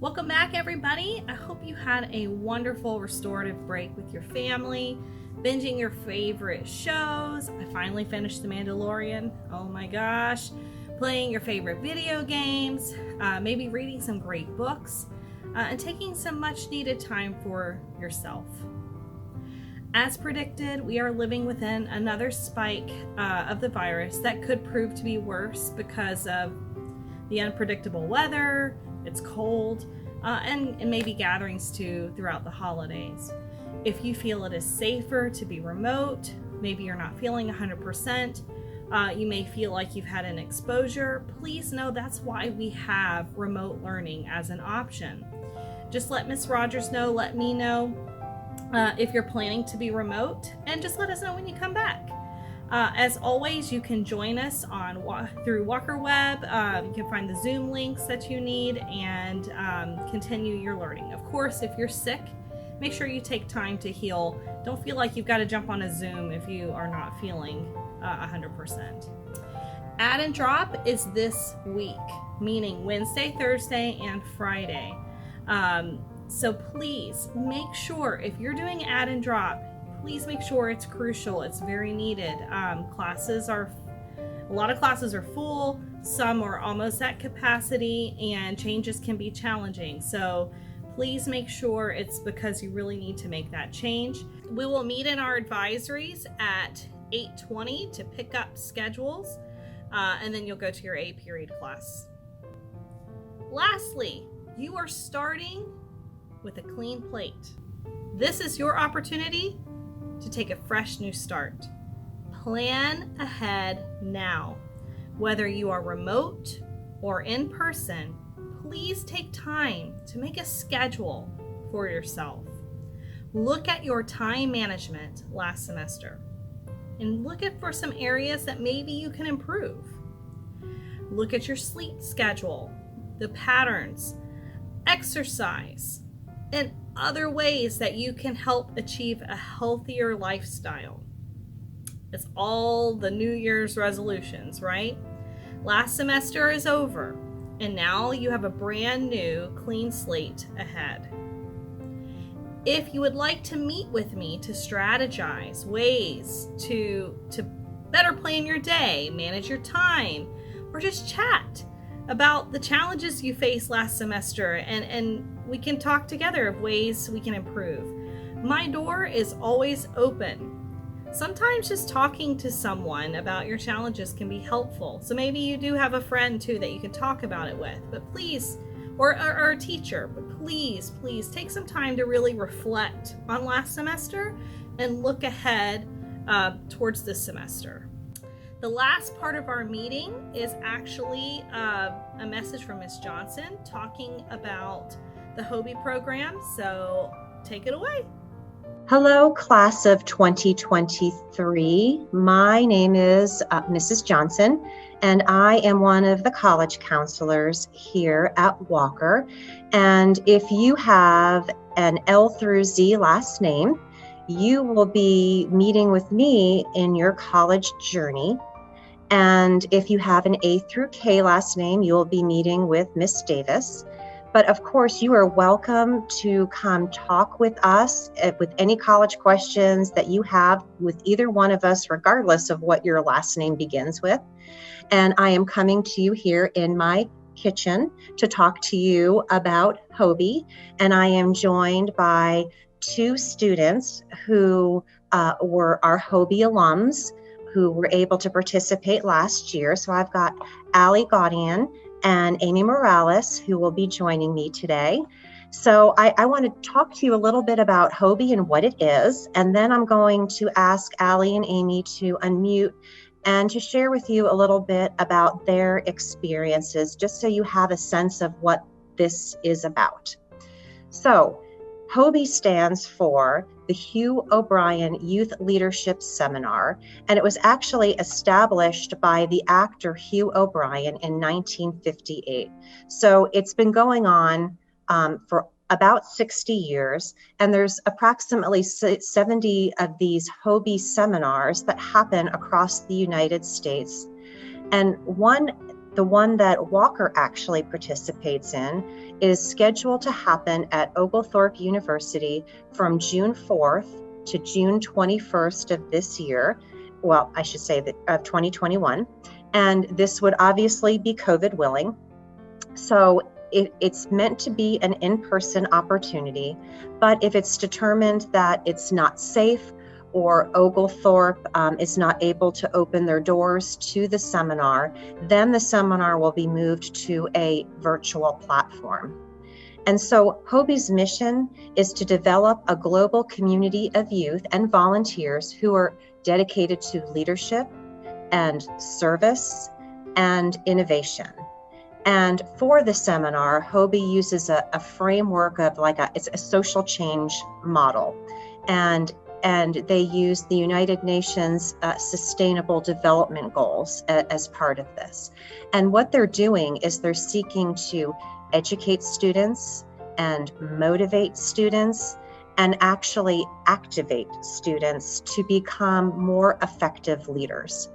Welcome back, everybody. I hope you had a wonderful restorative break with your family, binging your favorite shows. I finally finished The Mandalorian. Oh my gosh. Playing your favorite video games, maybe reading some great books, and taking some much needed time for yourself. As predicted, we are living within another spike of the virus that could prove to be worse because of the unpredictable weather. It's cold, and maybe gatherings too throughout the holidays. If you feel it is safer to be remote, maybe you're not feeling 100%, you may feel like you've had an exposure, please know that's why we have remote learning as an option. Just let Miss Rogers know, let me know if you're planning to be remote, and just let us know when you come back. As always, you can join us through Walker Web. You can find the Zoom links that you need and continue your learning. Of course, if you're sick, make sure you take time to heal. Don't feel like you've got to jump on a Zoom if you are not feeling 100%. Add and drop is this week, meaning Wednesday, Thursday, and Friday. So please make sure if you're doing add and drop, please make sure it's crucial. It's very needed. A lot of classes are full, some are almost at capacity, and changes can be challenging. So please make sure it's because you really need to make that change. We will meet in our advisories at 8:20 to pick up schedules, and then you'll go to your A period class. Lastly, you are starting with a clean plate. This is your opportunity to take a fresh new start. Plan ahead now. Whether you are remote or in person, please take time to make a schedule for yourself. Look at your time management last semester and look for some areas that maybe you can improve. Look at your sleep schedule, the patterns, exercise, and other ways that you can help achieve a healthier lifestyle. It's all the New Year's resolutions, right? Last semester is over, and now you have a brand new clean slate ahead. If you would like to meet with me to strategize ways to better plan your day, manage your time, or just chat about the challenges you faced last semester, and we can talk together of ways we can improve. My door is always open. Sometimes just talking to someone about your challenges can be helpful. So maybe you do have a friend too that you can talk about it with, but please, or a teacher, but please take some time to really reflect on last semester and look ahead towards this semester. The last part of our meeting is actually a message from Ms. Johnson talking about the HOBY program, so take it away. Hello, class of 2023. My name is Mrs. Johnson, and I am one of the college counselors here at Walker. And if you have an L through Z last name, you will be meeting with me in your college journey. And if you have an A through K last name, you will be meeting with Miss Davis. But of course, you are welcome to come talk with us with any college questions that you have with either one of us, regardless of what your last name begins with. And I am coming to you here in my kitchen to talk to you about HOBY. And I am joined by two students who were our HOBY alums who were able to participate last year. So I've got Allie Gaudian and Amy Morales, who will be joining me today. So I want to talk to you a little bit about HOBY and what it is, and then I'm going to ask Allie and Amy to unmute and to share with you a little bit about their experiences, just so you have a sense of what this is about. So HOBY stands for the Hugh O'Brien Youth Leadership Seminar, and it was actually established by the actor Hugh O'Brien in 1958. So it's been going on for about 60 years, and there's approximately 70 of these HOBY seminars that happen across the United States. And one The one that Walker actually participates in is scheduled to happen at Oglethorpe University from June 4th to June 21st of this year. Well, I should say that of 2021. And this would obviously be COVID willing. So it's meant to be an in-person opportunity, but if it's determined that it's not safe or Oglethorpe is not able to open their doors to the seminar, then the seminar will be moved to a virtual platform. And so HOBY's mission is to develop a global community of youth and volunteers who are dedicated to leadership and service and innovation. And for the seminar, HOBY uses a framework of it's a social change model. And they use the United Nations Sustainable Development Goals as part of this. And what they're doing is they're seeking to educate students and motivate students and actually activate students to become more effective leaders.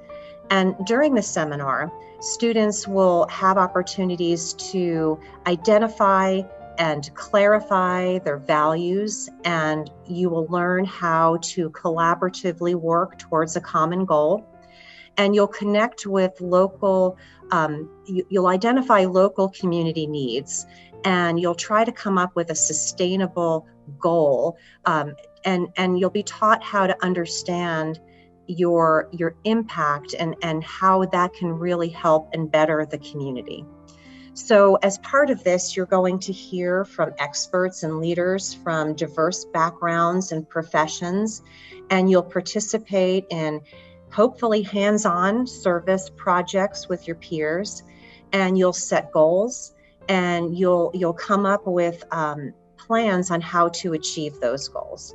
And during the seminar, students will have opportunities to identify and clarify their values, and you will learn how to collaboratively work towards a common goal. And you'll connect with local, you'll identify local community needs, and you'll try to come up with a sustainable goal. And you'll be taught how to understand your impact and how that can really help and better the community. So as part of this, you're going to hear from experts and leaders from diverse backgrounds and professions, and you'll participate in hopefully hands-on service projects with your peers, and you'll set goals, and you'll come up with plans on how to achieve those goals.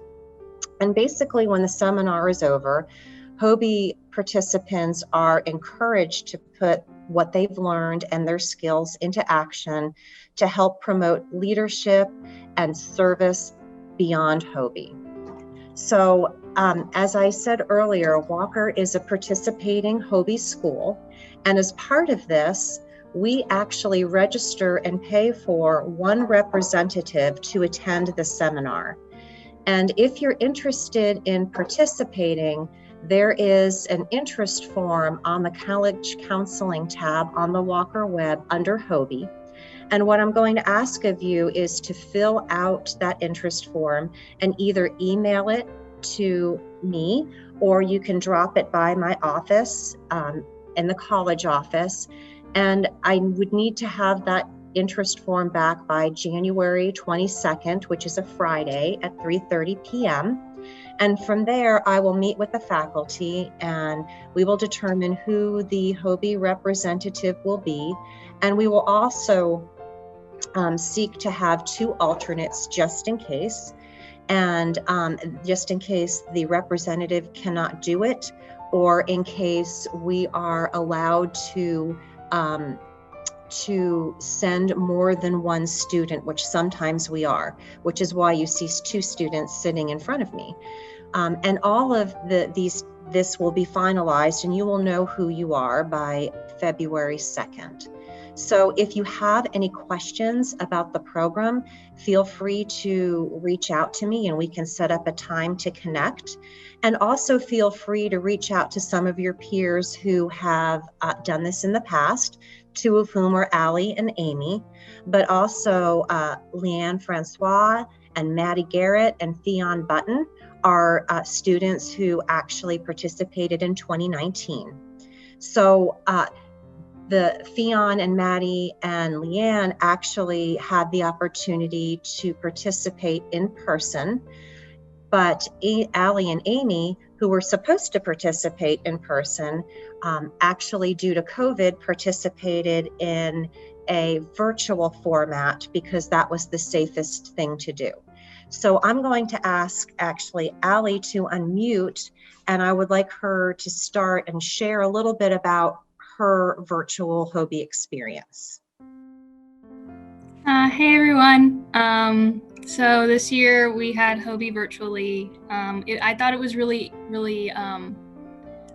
And basically, when the seminar is over, HOBY participants are encouraged to put what they've learned and their skills into action to help promote leadership and service beyond HOBY. So as I said earlier, Walker is a participating HOBY school. And as part of this, we actually register and pay for one representative to attend the seminar. And if you're interested in participating, there is an interest form on the College Counseling tab on the Walker web under HOBY. And what I'm going to ask of you is to fill out that interest form and either email it to me, or you can drop it by my office in the college office. And I would need to have that interest form back by January 22nd, which is a Friday at 3:30 p.m. And from there, I will meet with the faculty and we will determine who the HOBY representative will be. And we will also seek to have 2 alternates just in case. And just in case the representative cannot do it, or in case we are allowed to send more than one student, which sometimes we are, which is why you see 2 students sitting in front of me. And all of this will be finalized and you will know who you are by February 2nd. So if you have any questions about the program, feel free to reach out to me and we can set up a time to connect. And also feel free to reach out to some of your peers who have done this in the past, 2 of whom are Allie and Amy, but also Leanne Francois and Maddie Garrett and Theon Button are students who actually participated in 2019. So the Theon and Maddie and Leanne actually had the opportunity to participate in person, but Allie and Amy, who were supposed to participate in person, actually due to COVID participated in a virtual format because that was the safest thing to do. So I'm going to ask actually Allie to unmute, and I would like her to start and share a little bit about her virtual HOBY experience. Hey everyone. So this year we had HOBY virtually. I thought it was really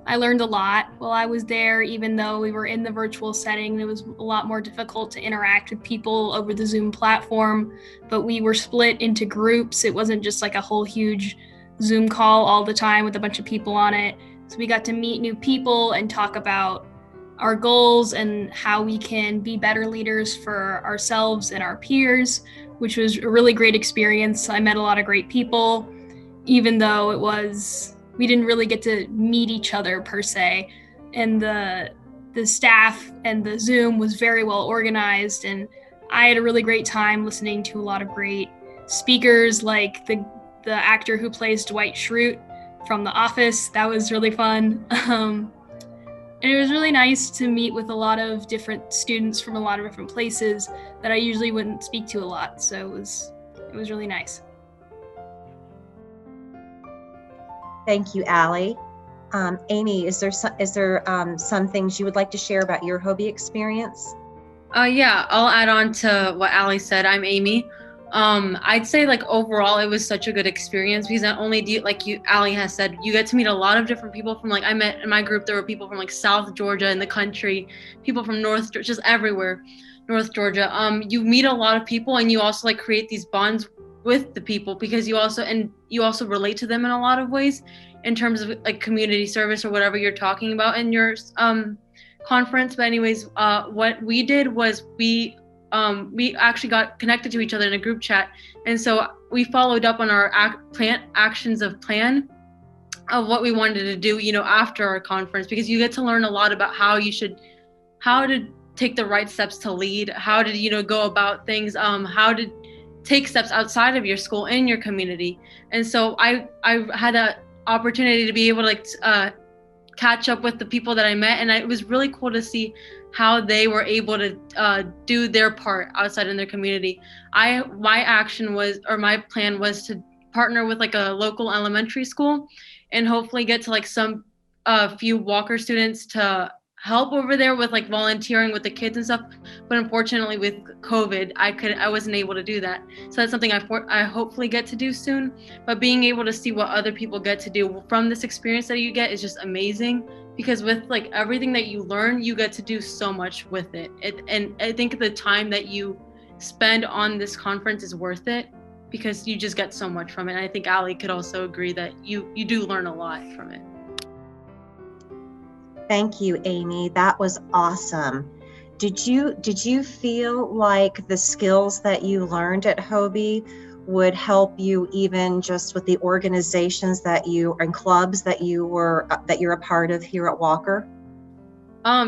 I learned a lot while I was there, even though we were in the virtual setting. It was a lot more difficult to interact with people over the Zoom platform, but we were split into groups. It wasn't just like a whole huge Zoom call all the time with a bunch of people on it. So we got to meet new people and talk about our goals and how we can be better leaders for ourselves and our peers, which was a really great experience. I met a lot of great people, even though we didn't really get to meet each other per se. And the staff and the Zoom was very well organized, and I had a really great time listening to a lot of great speakers, like the actor who plays Dwight Schrute from The Office. That was really fun. And it was really nice to meet with a lot of different students from a lot of different places that I usually wouldn't speak to a lot. So it was really nice. Thank you, Allie. Amy, is there some things you would like to share about your HOBY experience? Yeah, I'll add on to what Allie said. I'm Amy. I'd say like overall it was such a good experience because not only do you, like Allie has said, you get to meet a lot of different people from I met in my group, there were people from like South Georgia in the country, people from North, just everywhere, North Georgia. You meet a lot of people and you also like create these bonds with the people because you also relate to them in a lot of ways in terms of like community service or whatever you're talking about in your conference. But anyways, what we did was we actually got connected to each other in a group chat, and so we followed up on our plan of what we wanted to do, after our conference, because you get to learn a lot about how to take the right steps to lead, how to go about things, how to take steps outside of your school in your community. And so I had an opportunity to be able to catch up with the people that I met, and it was really cool to see how they were able to do their part outside in their community. My plan was to partner with like a local elementary school and hopefully get to like some few Walker students to help over there with like volunteering with the kids and stuff. But unfortunately with COVID, I wasn't able to do that. So that's something I hopefully get to do soon. But being able to see what other people get to do from this experience that you get is just amazing, because with like everything that you learn, you get to do so much with it. And I think the time that you spend on this conference is worth it because you just get so much from it. And I think Allie could also agree that you do learn a lot from it. Thank you, Amy. That was awesome. Did you feel like the skills that you learned at HOBY would help you even just with the organizations and clubs that you're a part of here at Walker?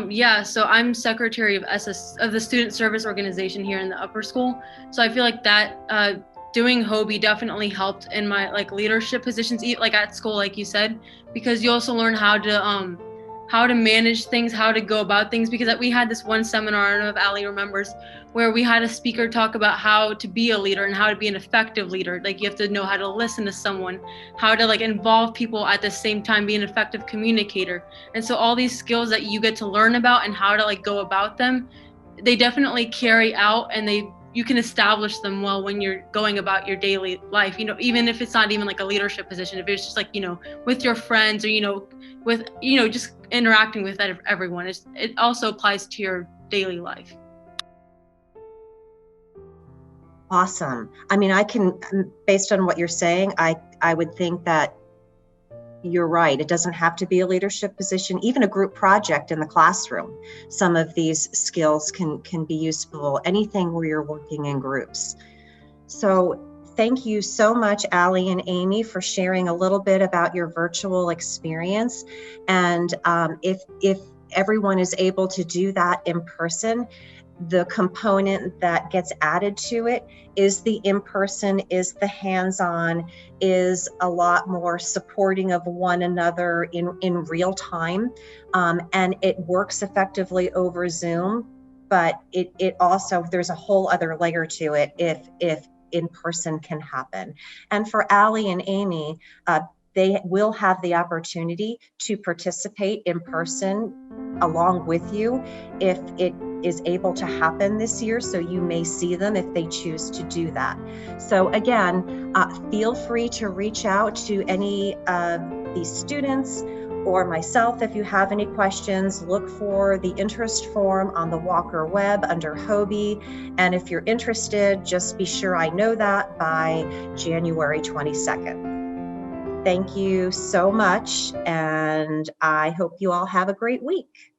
Yeah, so I'm secretary of the student service organization here in the upper school. So I feel like that doing HOBY definitely helped in my like leadership positions, like at school, like you said, because you also learn how to manage things, how to go about things, because we had this one seminar, I don't know if Allie remembers, where we had a speaker talk about how to be a leader and how to be an effective leader. Like you have to know how to listen to someone, how to like involve people at the same time, be an effective communicator. And so all these skills that you get to learn about and how to like go about them, they definitely carry out, and you can establish them well when you're going about your daily life, even if it's not even like a leadership position, if it's just like, with your friends or, with, just interacting with everyone. It also applies to your daily life. Awesome. I mean, based on what you're saying, I would think that you're right. It doesn't have to be a leadership position, even a group project in the classroom. Some of these skills can be useful, anything where you're working in groups. So thank you so much, Allie and Amy, for sharing a little bit about your virtual experience. And if everyone is able to do that in person, the component that gets added to it is the in-person, is the hands-on, is a lot more supporting of one another in real time. And it works effectively over Zoom, but it also, there's a whole other layer to it if in-person can happen. And for Allie and Amy, they will have the opportunity to participate in person along with you if it is able to happen this year. So you may see them if they choose to do that. So again, feel free to reach out to any of these students or myself if you have any questions. Look for the interest form on the Walker web under HOBY. And if you're interested, just be sure I know that by January 22nd. Thank you so much, and I hope you all have a great week.